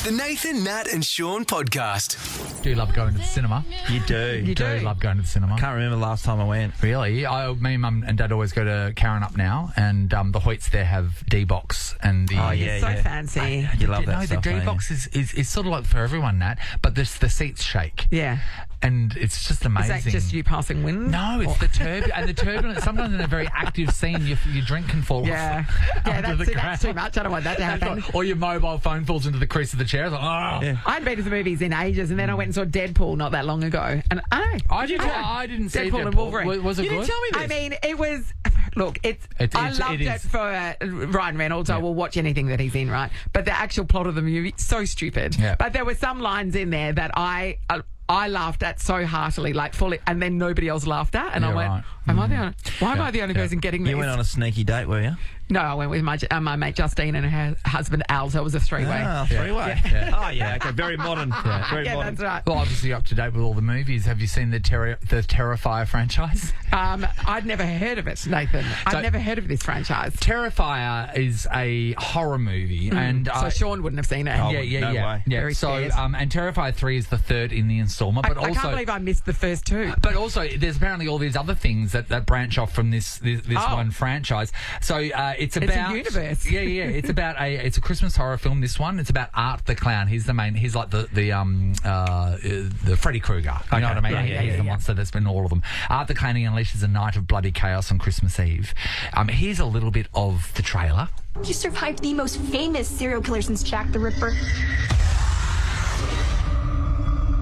The Nathan, Nat and Shaun podcast. Do you love going to the cinema? You do. You do love going to the cinema. Can't remember the last time I went. Really? Me, Mum and Dad always go to Karen Up Now, and the Hoyts there have D-Box. And the, yeah, So fancy. You love that no, stuff, the D-Box is sort of like for everyone, Nat, but the seats shake. Yeah. And it's just amazing. Is that just you passing wind? No, it's the turbulence. Sometimes in a very active scene, your drink can fall Yeah. off. Yeah, under the that's ground. too much. I don't want that to happen. Or your mobile phone falls into the crease of the chair. It's like, oh. Yeah. I hadn't been to the movies in ages, and then I went and saw Deadpool not that long ago. And I didn't see Deadpool and Deadpool. Wolverine. Was it You good? didn't tell me this. I mean, it was... Look, I loved it it is. for Ryan Reynolds. I will watch anything that he's in, right? But the actual plot of the movie, so stupid. Yeah. But there were some lines in there that I laughed at so heartily, like fully, and then nobody else laughed at. And I Yeah, went, right. am I the only... Why am I the only person getting this? You went on a sneaky date, were you? No, I went with my mate Justine and her husband Al, so it was a three-way. Ah, three-way. Yeah. Oh, yeah, okay. Very modern. Very Yeah, modern. that's right. Well, obviously up to date with all the movies. Have you seen the Terrifier franchise? I'd never heard of it, Nathan. I'd never heard of this franchise. Terrifier is a horror movie, and So Sean wouldn't have seen it. Oh, yeah. way. Very So, scared. and Terrifier 3 is the third in the installment, but I also. can't believe I missed the first two. But also, there's apparently all these other things that branch off from this one franchise. So it's about a universe. Yeah. It's a Christmas horror film. This one, it's about Art the Clown. He's the main. He's like the Freddy Krueger. You know what I mean? Yeah, He's the monster that's been in all of them. Art the Clown, he unleashes a night of bloody chaos on Christmas Eve. Here's a little bit of the trailer. You survived the most famous serial killer since Jack the Ripper.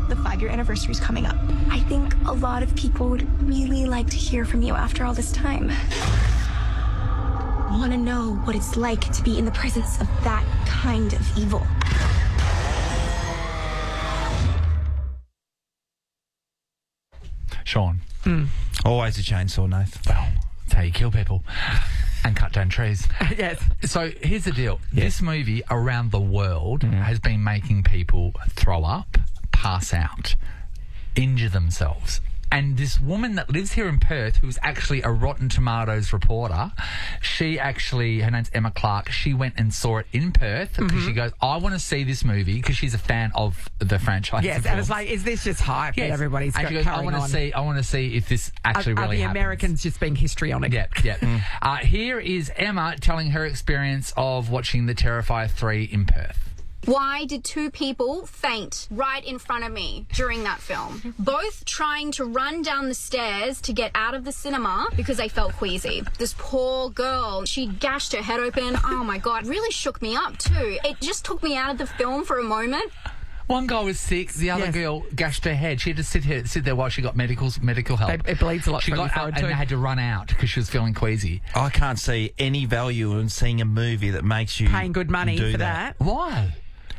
The 5-year anniversary is coming up. I think a lot of people would really like to hear from you after all this time. Want to know what it's like to be in the presence of that kind of evil. Sean. Always a chainsaw, Nath. Well, that's how you kill people and cut down trees. Yes. So here's the deal. This movie around the world has been making people throw up, pass out, injure themselves. And this woman that lives here in Perth, who's actually a Rotten Tomatoes reporter, her name's Emma Clark, she went and saw it in Perth because she goes, I want to see this movie because she's a fan of the franchise. Yes, and it's like, is this just hype that everybody's and got she goes, carrying on? I want to see if this actually Are really the happens. Americans just being histrionic? Yeah. Here is Emma telling her experience of watching the Terrifier 3 in Perth. Why did two people faint right in front of me during that film? Both trying to run down the stairs to get out of the cinema because they felt queasy. This poor girl, she gashed her head open. Oh my God, really shook me up too. It just took me out of the film for a moment. One guy was sick. The other girl gashed her head. She had to sit there while she got medical help. It bleeds a lot She from got your out forehead and too. had to run out because she was feeling queasy. I can't see any value in seeing a movie that makes you Paying good money do for that. Why?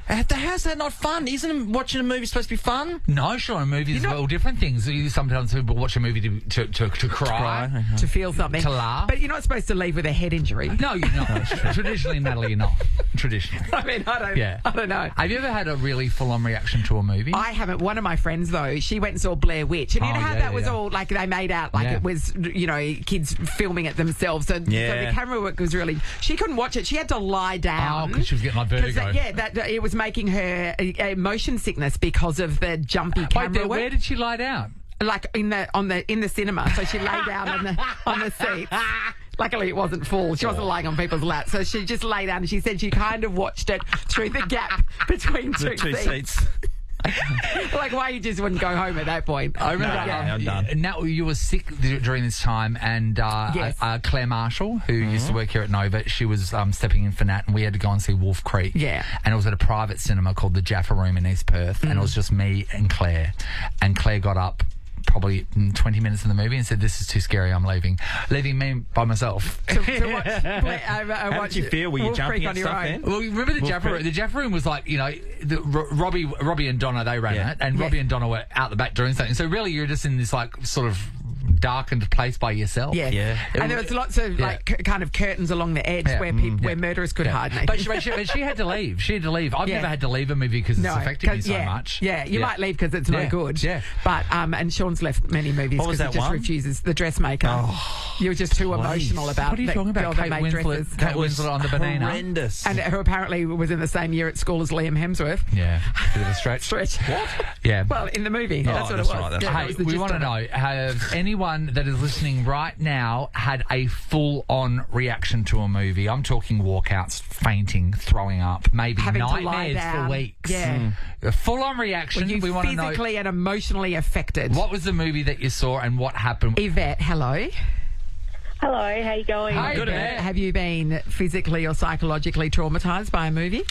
How's that not fun? Isn't watching a movie supposed to be fun? No, sure. Movies are all different things. Sometimes people watch a movie to cry. To feel something. To laugh. But you're not supposed to leave with a head injury. No, you're not. Traditionally, Natalie, you're not. Traditionally. I mean, I don't know. Have you ever had a really full-on reaction to a movie? I haven't. One of my friends, though, she went and saw Blair Witch. And you know how that was all, like, they made out like it was, kids filming it themselves. So the camera work was really... She couldn't watch it. She had to lie down. Oh, because she was getting like vertigo. It was making her motion sickness because of the jumpy camera work. Where did she lie down? Like in the cinema. So she lay down on the seats. Luckily, it wasn't full. She wasn't lying on people's laps. So she just lay down and she said she kind of watched it through the gap between two seats. Like, why you just wouldn't go home at that point? I remember I'm done. Nat, you were sick during this time, and Claire Marshall, who used to work here at Nova, she was stepping in for Nat, and we had to go and see Wolf Creek. Yeah. And it was at a private cinema called the Jaffa Room in East Perth, and it was just me and Claire. And Claire got up probably 20 minutes in the movie and said, "This is too scary, I'm leaving me by myself." To watch, How did you feel? Were you jumping at stuff then? Well, remember the Jaffa Room? The Jaffa Room was like, Robbie and Donna, they ran it, and Robbie and Donna were out the back doing something. So really, you're just in this like sort of darkened place by yourself. Yeah. Yeah. And there was lots of kind of curtains along the edge where murderers could hide. But she had to leave. She had to leave. I've never had to leave a movie because it's affected me so much. Yeah, you might leave because it's no good. Yeah. But and Sean's left many movies What was because he that just one? refuses. The Dressmaker. Oh, you were just too emotional about what are you talking that girl about? that made dresses. Kate Winslet on the banana. Horrendous. And who apparently was in the same year at school as Liam Hemsworth. Yeah, bit of a stretch. What? Yeah. Well, in the movie. That's what that's it was. right, that's Yeah, right. that Hey, was the we gist want to of it. know, has anyone that is listening right now had a full-on reaction to a movie? I'm talking walkouts, fainting, throwing up, maybe Having to lie nightmares down. for weeks. Yeah. A full-on reaction. You We want to know, physically and emotionally affected. what was the movie that you saw and what happened? Yvette, hello. Hello, how you going? Hi, Yvette, Yvette. have you been physically or psychologically traumatised by a movie?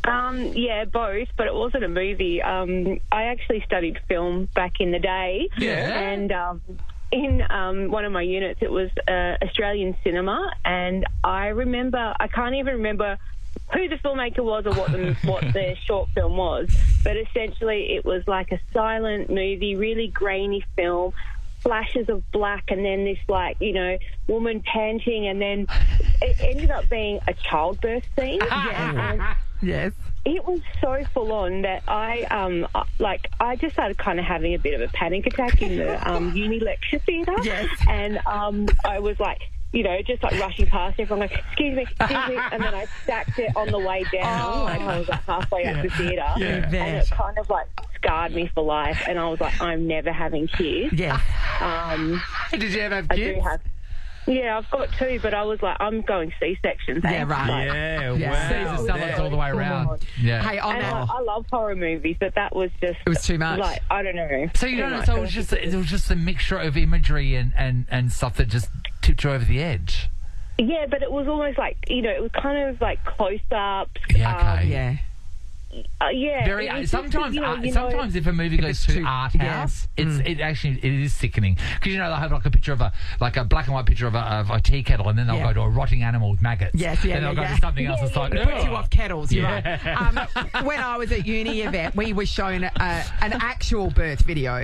Yeah, both, but it wasn't a movie. I actually studied film back in the day. Yeah. And in one of my units, it was Australian cinema, and I can't even remember who the filmmaker was or what the short film was, but essentially it was like a silent movie, really grainy film, flashes of black, and then this woman panting, and then it ended up being a childbirth scene. Yeah. Yes. It was so full on that I just started kind of having a bit of a panic attack in the uni lecture theatre. Yes. And I was just rushing past everyone, like, excuse me, and then I stacked it on the way down. I was halfway up the theatre, and it kind of scarred me for life. And I was like, I'm never having kids. Yeah. Did you ever have I kids? do have. Yeah, I've got two, but I was like, I'm going C-section. Yeah, right. Yeah, Caesar wow. salads all the way around. Yeah. Hey, on And that, I love horror movies, but that was just... it was too much. I don't know. So you don't. So it was just a mixture of imagery and stuff that just tipped you over the edge. Yeah, but it was almost it was kind of close-ups. Yeah. Okay. yeah. Yeah. Very. it was Sometimes, just, sometimes if a movie goes it's too too- art yeah. house, it is sickening because they have a picture of a black and white picture of a tea kettle, and then they'll go to a rotting animal with maggots. Yes, yeah, Then they'll go yeah. to something else. It's like It puts you off kettles, you're Yeah. right. When I was at uni, Yvette, we were shown an actual birth video,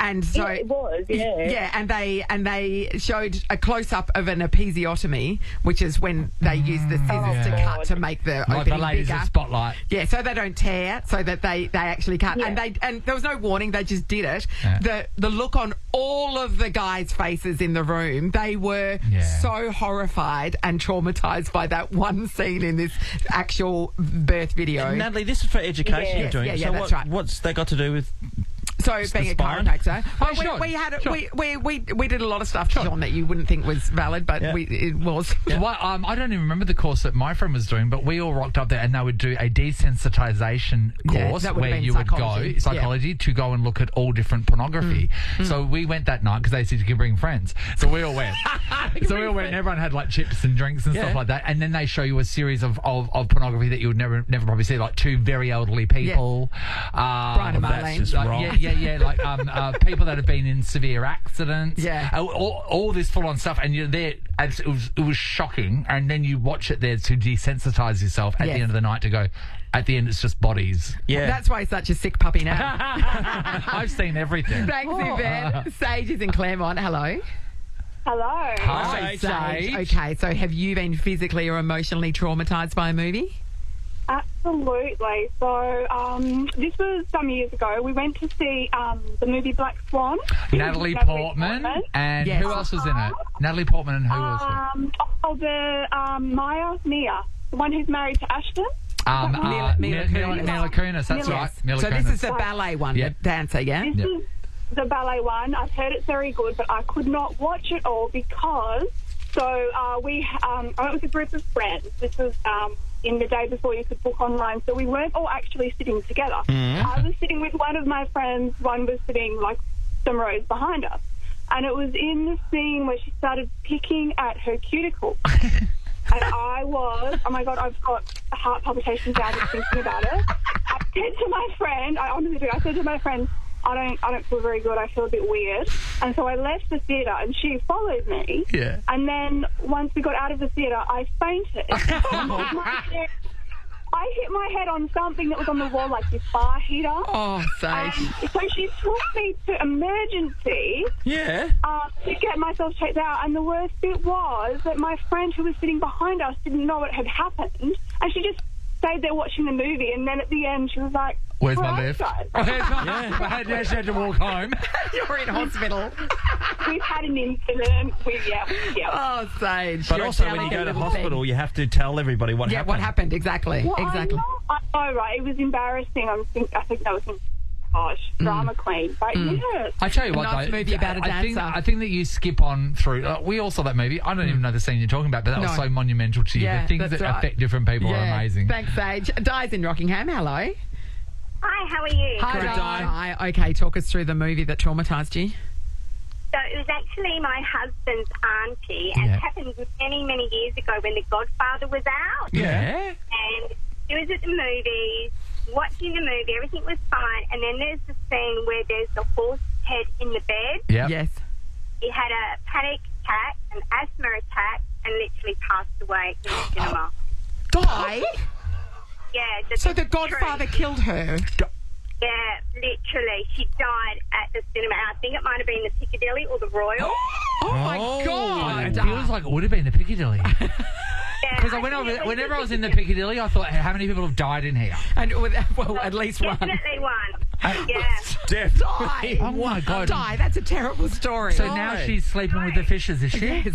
and so Yeah, it was, yeah. and they showed a close up of an episiotomy, which is when they use the scissors to cut to make the like the opening ladies bigger. of Spotlight. Yeah, so they don't tear, so that they actually cut, Yeah. and there was no warning. They just did it. Yeah. The look on all of the guys' faces in the room, they were so horrified and traumatized by that one scene in this actual birth video. Natalie, this is for education Yeah. you're doing. Yes, so that's right. what's that got to do with... So being a spine? chiropractor, Sean, we had Sean. we did a lot of stuff, Sean, that you wouldn't think was valid, but Yeah. it was. Well, I don't even remember the course that my friend was doing, but we all rocked up there and they would do a desensitization Yeah, course that would have where been you psychology. would go psychology to go and look at all different pornography. So we went that night because they said you can bring friends. So we all went. And everyone had chips and drinks and stuff like that. And then they show you a series of pornography that you would never probably see, like two very elderly people. Brian and that's Marlene. just wrong. People that have been in severe accidents. Yeah. All this full-on stuff, and you're there. And it was shocking, and then you watch it there to desensitize yourself at the end of the night to go. At the end, it's just bodies. Yeah. That's why he's such a sick puppy now. I've seen everything. Thanks, Yvette. Sage is in Claremont. Hello. Hello. Hi, Sage. Sage. Okay, so have you been physically or emotionally traumatized by a movie? Absolutely. So this was some years ago. We went to see the movie Black Swan. Natalie Portman. And Yes. who else was in it? Natalie Portman and who else? Mia, the one who's married to Ashton. Mila Mila Kunis, that's Mila. right. Mila So Kunis. this is the ballet one, Yeah. the dancer, yeah? This is the ballet one. I've heard it's very good, but I could not watch it all because... So I went with a group of friends. This was in the day before you could book online, so we weren't all actually sitting together. I was sitting with one of my friends. One was sitting some rows behind us, and it was in the scene where she started picking at her cuticle. And I was, oh my God, I've got heart palpitations now just thinking about it. I said to my friend, I honestly do, I said to my friend, I don't feel very good. I feel a bit weird. And so I left the theatre and she followed me. Yeah. And then once we got out of the theatre, I fainted. I hit my head on something that was on the wall, like this bar heater. Oh, Sage. So she took me to emergency Yeah. to get myself checked out. And the worst bit was that my friend who was sitting behind us didn't know what had happened. And she just stayed there watching the movie. And then at the end, she was like, Where's "Where my are you lift? guys?" I had to walk home. You're in hospital. We've had an incident. Yeah. Oh, Sage. But you're also, a when you go to delicate hospital, little thing. you have to tell everybody what Yeah, happened. what happened? Exactly. Well, exactly. I know, right? It was embarrassing. I think I was thinking, gosh, drama queen. But yes. I tell you what, nice though, movie about a I think dancer. that you skip on through. We all saw that movie. I don't even know the scene you're talking about, but that was No. so monumental to you. Yeah, the things that's that right. affect different people are amazing. Thanks, Sage. Di's in Rockingham. Hello. Hi, how are you? Hi, Good, Di. Di. Okay, talk us through the movie that traumatised you. So it was actually my husband's auntie, and Yeah. it happened many, many years ago when The Godfather was out. Yeah. And he was at the movies, watching the movie, everything was fine, and then there's the scene where there's the horse head in the bed. Yep. Yes. He had a panic attack, an asthma attack, and literally passed away in the cinema. Di? Yeah. So the Godfather killed her. Yeah, literally. She died at the cinema. I think it might have been the Piccadilly or the Royal. Oh, my God. It feels like it would have been the Piccadilly. Yeah, Because I think it whenever I was in the Piccadilly, I thought, how many people have died in here? And, well, at least one. Definitely one. Yeah. Di. Oh, my God. Di, that's a terrible story. So now she's sleeping with the fishes, is she? Yes.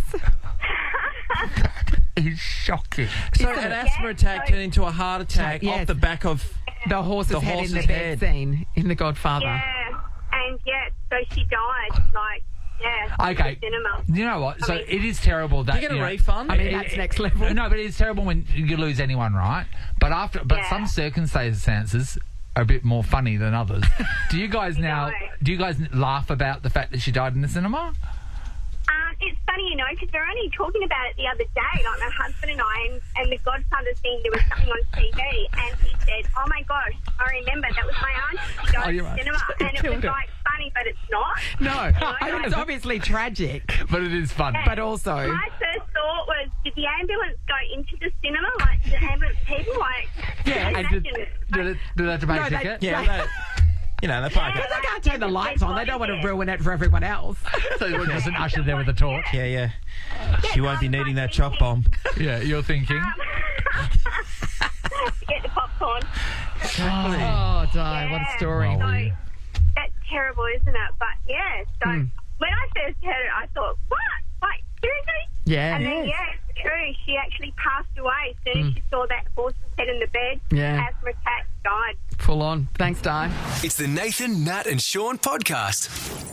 It's shocking. So an asthma attack turned into a heart attack Yes. off the back of... The horse's The head in horse's the bed head. scene in The Godfather. Yeah. And so she died, Okay. at the cinema. You know what? So it is terrible that You get a refund? I mean, that's next level. No, but it's terrible when you lose anyone, right? But Yeah. some circumstances are a bit more funny than others. Do you guys laugh about the fact that she died in the cinema? It's funny, because we're only talking about it the other day, like my husband and I, and the Godfather scene, there was something on TV, and he said, "Oh my gosh, I remember, that was my aunt, she died in you're the right. cinema," and it Killed was her. like funny, but it's not. No, I mean, it's obviously tragic, But it is fun. but also... My first thought was, did the ambulance go into the cinema? Like, the ambulance people, like... Yeah, and imagine did it. they have to pay No, a they- ticket? Yeah, they park it. They can't turn the lights on. They don't want to ruin it for everyone else. So there was just an usher there with a torch. Yeah. She won't be needing that chop bomb. Yeah, you're thinking. Get the popcorn. Oh, Di, what a story. Wow. So, that's terrible, isn't it? But, yeah, so when I first heard it, I thought, what? Like, seriously? Yeah. And then, yeah, it's true. She actually passed away as soon as she saw that horse's head in the bed. Yeah. Asthma attack, died. Full on. Thanks, Di. It's the Nathan, Nat and Shaun podcast.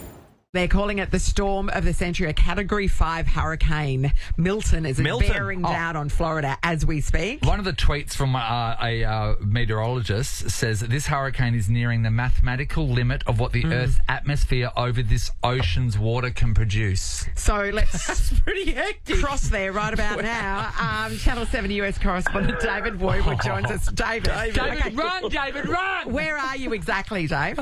They're calling it the storm of the century, a Category 5 hurricane. Milton is bearing down on Florida as we speak. One of the tweets from a meteorologist says that this hurricane is nearing the mathematical limit of what the Earth's atmosphere over this ocean's water can produce. So let's Pretty hectic. cross there right about now. Channel 7 US correspondent David Woodward joins us. David. Okay. Run, David, run! Where are you exactly, Dave?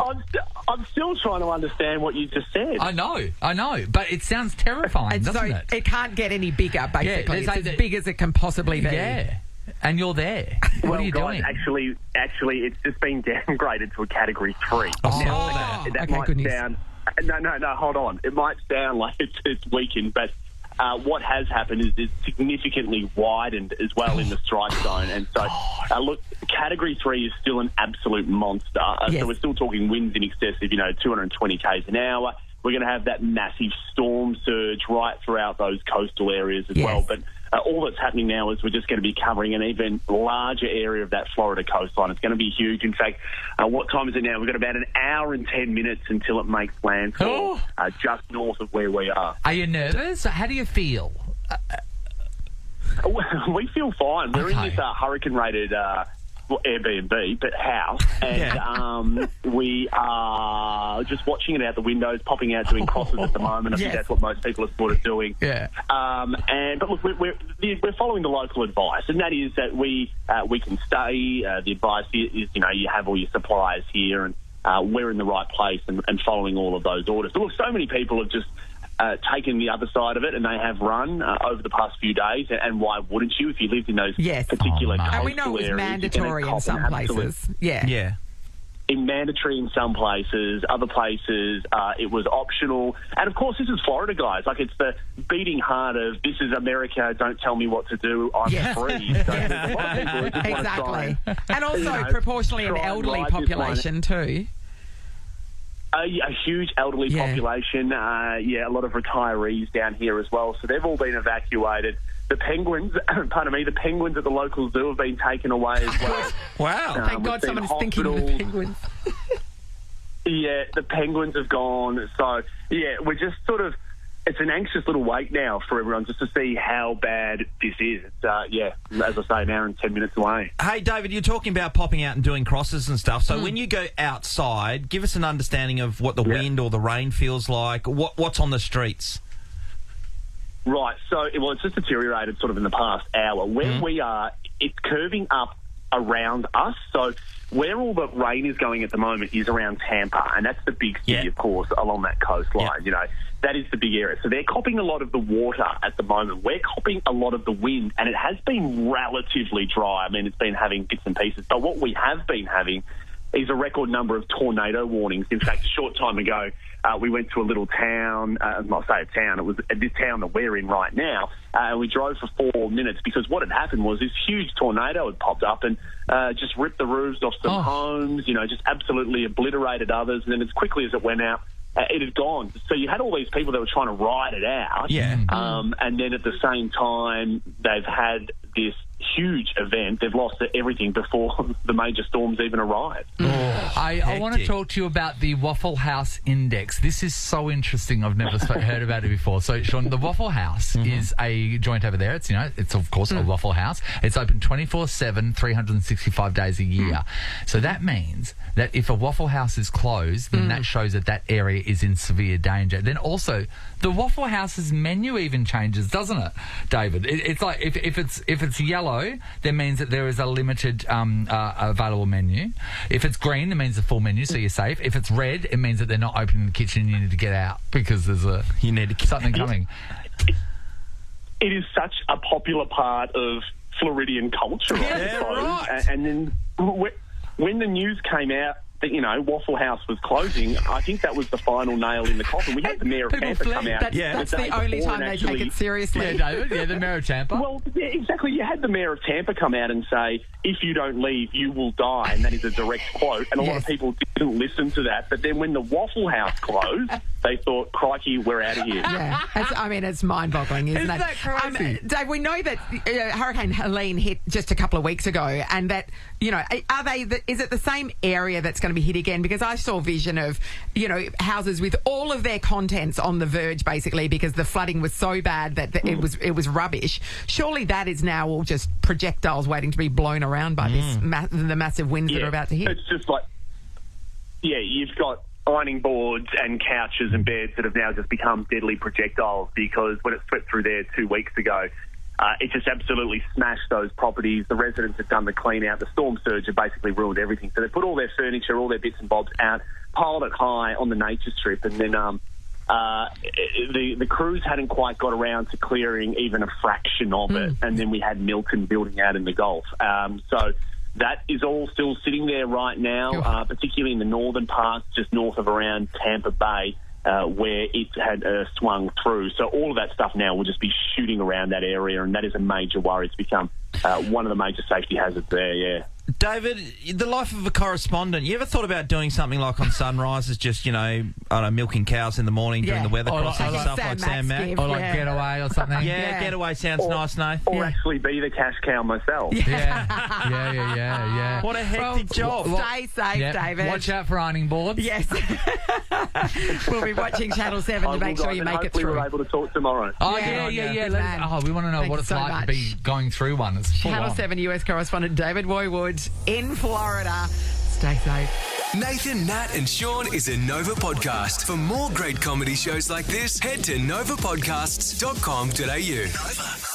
I'm still trying to understand what you just said. I know, but it sounds terrifying, And so doesn't it? it can't get any bigger, basically. there's it's a- as big as it can possibly be. Yeah, and you're there. What well, are you guys, doing? actually, it's just been downgraded to a Category 3. Oh, Now, that okay, might good news. sound... No, hold on. It might sound like it's weakened, but what has happened is it's significantly widened as well in the strike zone. And so, look, Category 3 is still an absolute monster. Yes. So we're still talking winds in excess of, 220 k's an hour. We're going to have that massive storm surge right throughout those coastal areas as Yes. well. But all that's happening now is we're just going to be covering an even larger area of that Florida coastline. It's going to be huge. In fact, what time is it now? We've got about an hour and 10 minutes until it makes landfall just north of where we are. Are you nervous? How do you feel? We feel fine. We're in Okay. this hurricane-rated Airbnb, but house, and we are just watching it out the windows, popping out, doing crosses at the moment. I think Yes. that's what most people are sort of doing. Yeah. But look, we're following the local advice, and that is that we can stay. The advice is, you have all your supplies here, and we're in the right place and following all of those orders. But look, so many people have just taken the other side of it, and they have run over the past few days. And why wouldn't you if you lived in those particular coastal areas? And we know it was mandatory in some places. Yeah. Mandatory in some places, other places it was optional. And of course, this is Florida, guys. Like, it's the beating heart of this is America, don't tell me what to do, I'm free. So there's a lot of people who just want to try and also proportionally an elderly population too. A huge elderly population. A lot of retirees down here as well. So they've all been evacuated. The penguins, the penguins at the local zoo have been taken away as well. Wow. Thank God someone is thinking of the penguins. The penguins have gone. So, we're just sort of, it's an anxious little wait now for everyone just to see how bad this is. It's, as I say, an hour and 10 minutes away. Hey, David, you're talking about popping out and doing crosses and stuff. So when you go outside, give us an understanding of what the wind or the rain feels like. What's on the streets? Right, so it's just deteriorated sort of in the past hour. Where we are, it's curving up around us. So where all the rain is going at the moment is around Tampa, and that's the big city, of course, along that coastline. You know, that is the big area. So they're copping a lot of the water at the moment. We're copping a lot of the wind, and it has been relatively dry. I mean, it's been having bits and pieces. But what we have been having is a record number of tornado warnings. In fact, a short time ago, we went to a little town, not say a town, it was this town that we're in right now, and we drove for 4 minutes because what had happened was this huge tornado had popped up and just ripped the roofs off some homes, just absolutely obliterated others, and then as quickly as it went out, it had gone. So you had all these people that were trying to ride it out, and then at the same time, they've had this huge event. They've lost everything before the major storms even arrived. I want to talk to you about the Waffle House Index. This is so interesting. I've never heard about it before. So, Sean, the Waffle House is a joint over there. It's, it's of course a Waffle House. It's open 24/7, 365 days a year. So that means that if a Waffle House is closed, then that shows that that area is in severe danger. Then also, the Waffle House's menu even changes, doesn't it, David? It's like if it's yellow, that means that there is a limited available menu. If it's green, it means a full menu, so you're safe. If it's red, it means that they're not opening the kitchen and you need to get out because there's something coming. It is such a popular part of Floridian culture, I suppose. Right. And then when the news came out that, Waffle House was closing, I think that was the final nail in the coffin. We had the Mayor of Tampa come out. That's the only time they take it seriously. Yeah, David. Yeah, the Mayor of Tampa. Well, exactly. You had the Mayor of Tampa come out and say, if you don't leave, you will die. And that is a direct quote. And a lot of people didn't listen to that. But then when the Waffle House closed, they thought, crikey, we're out of here. Yeah. It's mind-boggling, isn't it? Isn't that crazy? Dave, we know that Hurricane Helene hit just a couple of weeks ago, and that, is it the same area that's going to be hit again? Because I saw a vision of, houses with all of their contents on the verge, basically, because the flooding was so bad that it was rubbish. Surely that is now all just projectiles waiting to be blown around by the massive winds that are about to hit. It's just like, you've got ironing boards and couches and beds that have now just become deadly projectiles because when it swept through there 2 weeks ago, it just absolutely smashed those properties. The residents had done the clean out. The storm surge had basically ruined everything. So they put all their furniture, all their bits and bobs out, piled it high on the nature strip, and then the crews hadn't quite got around to clearing even a fraction of it. And then we had Milton building out in the Gulf. So that is all still sitting there right now, particularly in the northern parts, just north of around Tampa Bay, where it had swung through. So all of that stuff now will just be shooting around that area, and that is a major worry. It's become one of the major safety hazards there, David, the life of a correspondent, you ever thought about doing something like on Sunrises, just, milking cows in the morning during the weather crossing and stuff like Sam Mack? Or like Getaway or something? Yeah, Getaway sounds nice, Nath. Or actually be the cash cow myself. Yeah. What a hectic job. Stay safe, David. Watch out for ironing boards. Yes. We'll be watching Channel 7 to make sure you make it through. Hopefully we're able to talk tomorrow. Oh, yeah. We want to know what it's like to be going through one. It's full Channel on. 7 US correspondent David Woywood in Florida. Stay safe. Nathan, Nat and Sean is a Nova podcast. For more great comedy shows like this, head to novapodcasts.com.au. Nova.